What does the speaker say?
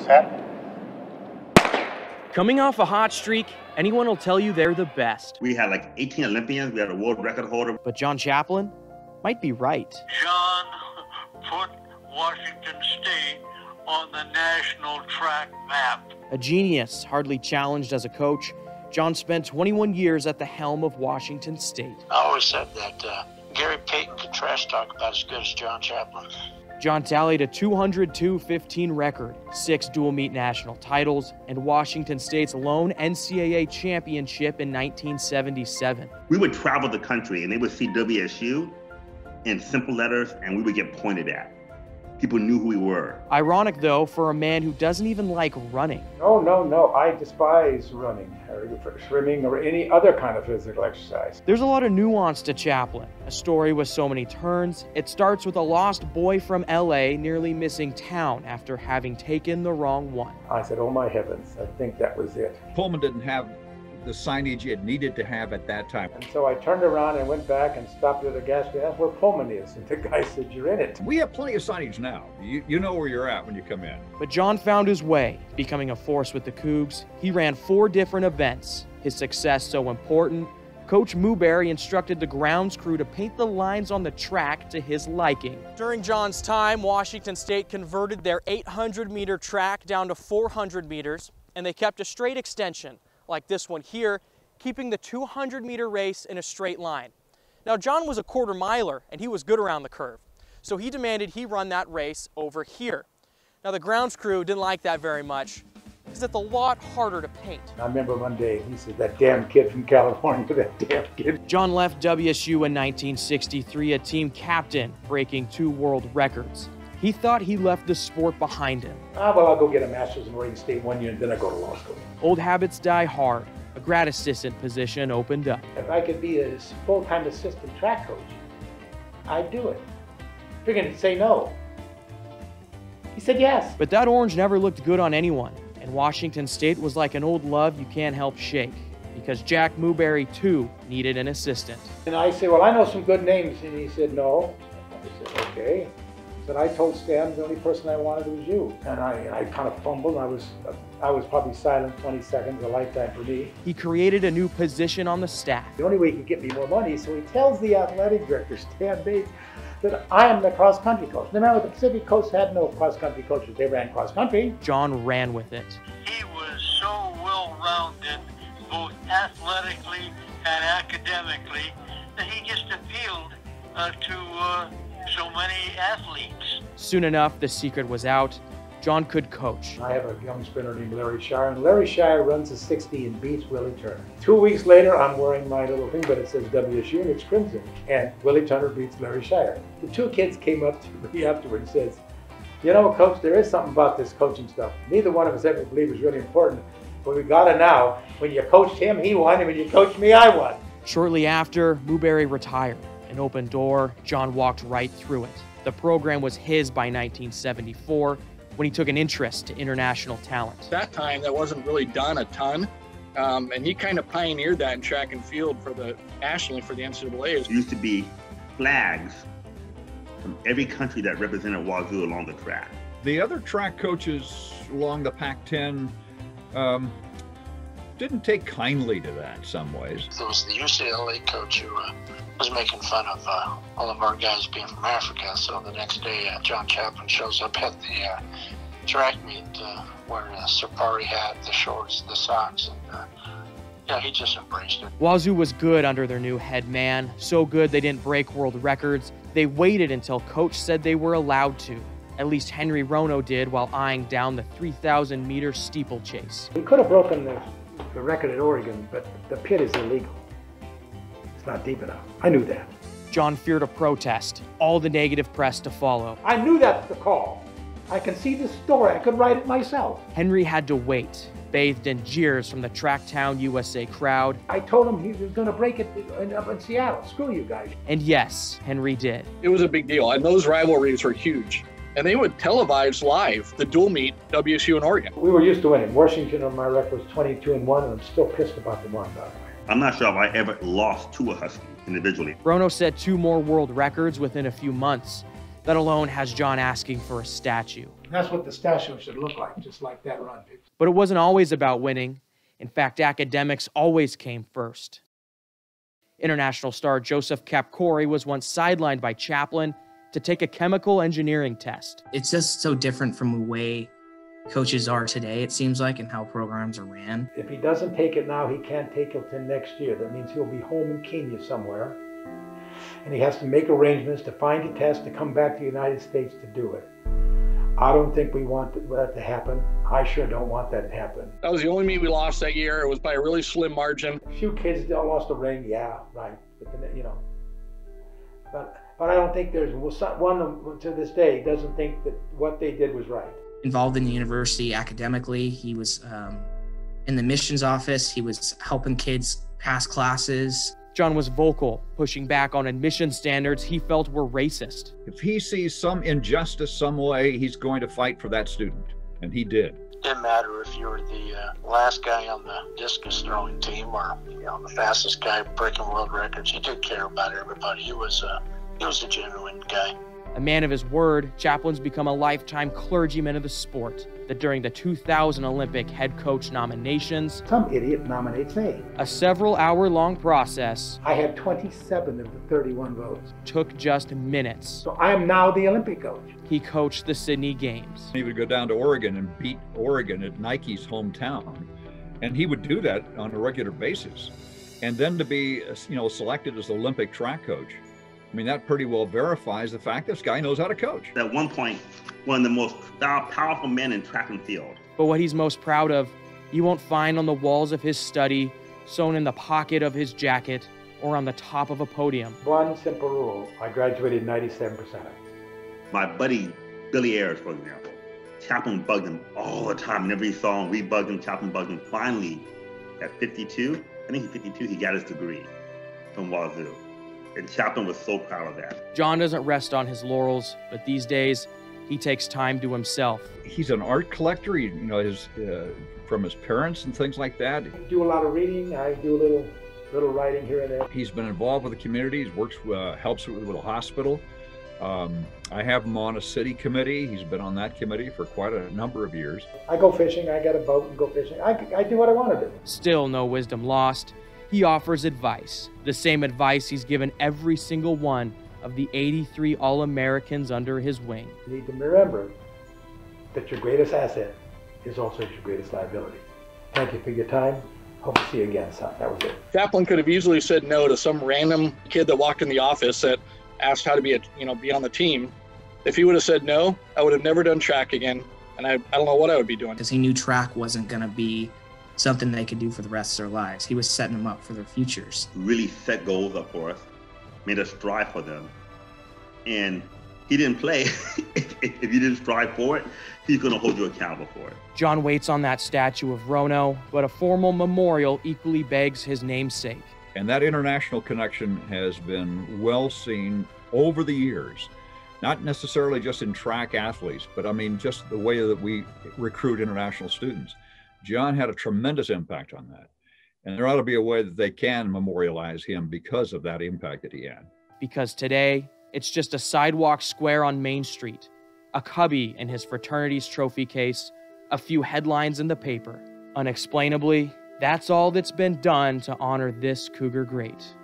Set. Coming off a hot streak, anyone will tell you they're the best. We had like 18 Olympians. We had a world record holder. But John Chaplin might be right. John put Washington State on the national track map. A genius, hardly challenged as a coach, John spent 21 years at the helm of Washington State. I always said that Gary Payton could trash talk about as good as John Chaplin. John tallied a 202-15 record, 6 dual meet national titles, and Washington State's lone NCAA championship in 1977. We would travel the country and they would see WSU in simple letters and we would get pointed at. People knew who we were. Ironic, though, for a man who doesn't even like running. No. I despise running or swimming or any other kind of physical exercise. There's a lot of nuance to Chaplin, a story with so many turns. It starts with a lost boy from LA nearly missing town after having taken the wrong one. I said, oh my heavens, I think that was it. Pullman didn't have the signage it needed to have at that time. And so I turned around and went back and stopped at a gas station. That's where Pullman is. And the guy said, you're in it. We have plenty of signage now. You know where you're at when you come in. But John found his way, becoming a force with the Cougs. He ran 4 different events. His success so important, Coach Mooberry instructed the grounds crew to paint the lines on the track to his liking. During John's time, Washington State converted their 800-meter track down to 400 meters, and they kept a straight extension, like this one here, keeping the 200-meter race in a straight line. Now, John was a quarter miler, and he was good around the curve, so he demanded he run that race over here. Now, the grounds crew didn't like that very much, because it's a lot harder to paint. I remember one day, he said, that damn kid from California, that damn kid. John left WSU in 1963, a team captain, breaking 2 world records. He thought he left the sport behind him. Well, I'll go get a master's in Oregon State 1 year, and then I go to law school. Old habits die hard. A grad assistant position opened up. If I could be a full-time assistant track coach, I'd do it. You're going to say no. He said yes. But that orange never looked good on anyone, and Washington State was like an old love you can't help shake, because Jack Mooberry, too, needed an assistant. And I said, well, I know some good names, and he said no. I said, okay. But I told Stan the only person I wanted was you. And I kind of fumbled. I was probably silent 20 seconds, a lifetime for me. He created a new position on the staff. The only way he could get me more money, so he tells the athletic director, Stan Bates, that I am the cross-country coach. Remember, the Pacific Coast had no cross-country coaches. They ran cross-country. John ran with it. He was so well-rounded, both athletically and academically, that he just appealed to so many athletes. Soon enough, the secret was out. John could coach. I have a young sprinter named Larry Shire, and Larry Shire runs a 60 and beats Willie Turner. 2 weeks later, I'm wearing my little thing, but it says WSU and it's crimson. And Willie Turner beats Larry Shire. The 2 kids came up to me afterward and says, you know, Coach, there is something about this coaching stuff. Neither one of us ever believed it was really important, but we got it now. When you coached him, he won, and when you coached me, I won. Shortly after, Mooberry retired. An open door, John walked right through it. The program was his by 1974, when he took an interest to international talent. At that time, that wasn't really done a ton, and he kind of pioneered that in track and field for the nationally for the NCAA. There used to be flags from every country that represented Wazoo along the track. The other track coaches along the Pac-10 didn't take kindly to that in some ways. There was the UCLA coach who was making fun of all of our guys being from Africa. So the next day, John Chaplin shows up at the track meet wearing a safari hat, the shorts, the socks, and yeah, he just embraced it. Wazoo was good under their new head man, so good they didn't break world records. They waited until coach said they were allowed to. At least Henry Rono did while eyeing down the 3,000-meter steeplechase. We could have broken the record at Oregon, but the pit is illegal. It's not deep enough. I knew that. John feared a protest, all the negative press to follow. I knew that's the call. I can see the story. I could write it myself. Henry had to wait, bathed in jeers from the Tracktown USA crowd. I told him he was going to break it up in Seattle. Screw you guys. And yes, Henry did. It was a big deal, and those rivalries were huge. And they would televise live the dual meet WSU and Oregon. We were used to winning. Washington on my record was 22-1, and I'm still pissed about the one, by the way. I'm not sure if I ever lost to a Husky individually. Rono set 2 more world records within a few months. let alone has John asking for a statue. That's what the statue should look like, just like that run. But it wasn't always about winning. In fact, academics always came first. International star Joseph Capcorey was once sidelined by Chaplin to take a chemical engineering test. It's just so different from the way coaches are today, it seems like, and how programs are ran. If he doesn't take it now, he can't take it till next year. That means he'll be home in Kenya somewhere, and he has to make arrangements to find a test to come back to the United States to do it. I don't think we want that to happen. I sure don't want that to happen. That was the only meet we lost that year. It was by a really slim margin. A few kids lost a ring, yeah, right. But then, you know, but I don't think there's one to this day doesn't think that what they did was right. Involved in the university academically, he was in the missions office. He was helping kids pass classes. John was vocal, pushing back on admission standards he felt were racist. If he sees some injustice some way, he's going to fight for that student, and he did. Didn't matter if you were the last guy on the discus throwing team or the fastest guy breaking world records. He did care about everybody. He was a genuine guy. A man of his word, Chaplin's become a lifetime clergyman of the sport. That during the 2000 Olympic head coach nominations, some idiot nominates me. A several-hour-long process. I had 27 of the 31 votes. Took just minutes. So I am now the Olympic coach. He coached the Sydney Games. He would go down to Oregon and beat Oregon at Nike's hometown, and he would do that on a regular basis. And then to be, selected as the Olympic track coach. I mean, that pretty well verifies the fact this guy knows how to coach. At one point, one of the most powerful men in track and field. But what he's most proud of, you won't find on the walls of his study, sewn in the pocket of his jacket, or on the top of a podium. One simple rule, I graduated 97%. My buddy, Billy Ayers, for example, Chaplin bugged him all the time. Whenever he saw him, we bugged him, Chaplin bugged him. Finally, at 52, I think he's 52, he got his degree from Wazoo. And Chaplin was so proud of that. John doesn't rest on his laurels, but these days, he takes time to himself. He's an art collector, from his parents and things like that. I do a lot of reading. I do a little writing here and there. He's been involved with the community. He works, helps with a hospital. I have him on a city committee. He's been on that committee for quite a number of years. I go fishing. I got a boat and go fishing. I do what I want to do. Still no wisdom lost. He offers advice, the same advice he's given every single one of the 83 All-Americans under his wing. You need to remember that your greatest asset is also your greatest liability. Thank you for your time. Hope to see you again, son. That was it. Chaplin could have easily said no to some random kid that walked in the office that asked how to be on the team. If he would have said no, I would have never done track again, and I don't know what I would be doing. Because he knew track wasn't going to be something they could do for the rest of their lives. He was setting them up for their futures. Really set goals up for us, made us strive for them. And he didn't play. If you didn't strive for it, he's going to hold you accountable for it. John waits on that statue of Rono, but a formal memorial equally begs his namesake. And that international connection has been well seen over the years. Not necessarily just in track athletes, but I mean just the way that we recruit international students. John had a tremendous impact on that. And there ought to be a way that they can memorialize him because of that impact that he had. Because today, it's just a sidewalk square on Main Street, a cubby in his fraternity's trophy case, a few headlines in the paper. Unexplainably, that's all that's been done to honor this Cougar great.